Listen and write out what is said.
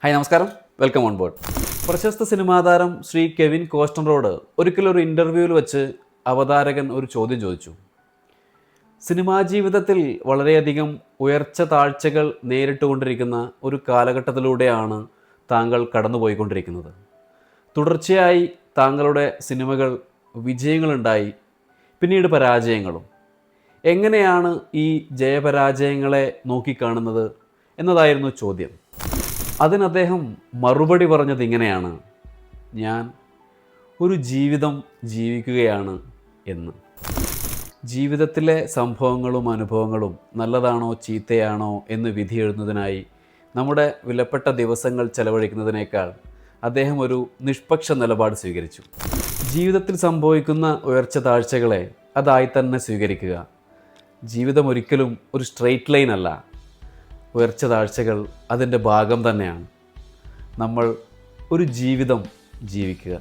Hi നമസ്കാരം, welcome on board. പ്രശസ്ത cinema താരം ശ്രീ കെവിൻ കോസ്റ്റനറോട് ഒരിക്കലൊരു ഇൻ്റർവ്യൂവിൽ വെച്ച് അവതാരകൻ ഒരു ചോദ്യം ചോദിച്ചു. സിനിമാ ജീവിതത്തിൽ വളരെയധികം ഉയർച്ച താഴ്ചകൾ നേരിട്ടുകൊണ്ടിരിക്കുന്ന ഒരു കാലഘട്ടത്തിലൂടെയാണ് താങ്കൾ കടന്നുപോയിക്കൊണ്ടിരിക്കുന്നത്. തുടർച്ചയായി താങ്കളുടെ സിനിമകൾ വിജയങ്ങളുണ്ടായി, പിന്നീട് പരാജയങ്ങളും. എങ്ങനെയാണ് ഈ ജയപരാജയങ്ങളെ നോക്കിക്കാണുന്നത് എന്നതായിരുന്നു ചോദ്യം. അതിന് അദ്ദേഹം മറുപടി പറഞ്ഞത് ഇങ്ങനെയാണ്: ഞാൻ ഒരു ജീവിതം ജീവിക്കുകയാണ് എന്ന്. ജീവിതത്തിലെ സംഭവങ്ങളും അനുഭവങ്ങളും നല്ലതാണോ ചീത്തയാണോ എന്ന് വിധി എഴുതുന്നതിനായി നമ്മുടെ വിലപ്പെട്ട ദിവസങ്ങൾ ചെലവഴിക്കുന്നതിനേക്കാൾ അദ്ദേഹം ഒരു നിഷ്പക്ഷ നിലപാട് സ്വീകരിച്ചു. ജീവിതത്തിൽ സംഭവിക്കുന്ന ഉയർച്ച താഴ്ചകളെ അതായി തന്നെ സ്വീകരിക്കുക. ജീവിതം ഒരിക്കലും ഒരു സ്ട്രെയിറ്റ് ലൈൻ അല്ല. ഉയർച്ച താഴ്ചകൾ അതിൻ്റെ ഭാഗം തന്നെയാണ്. നമ്മൾ ഒരു ജീവിതം ജീവിക്കുക.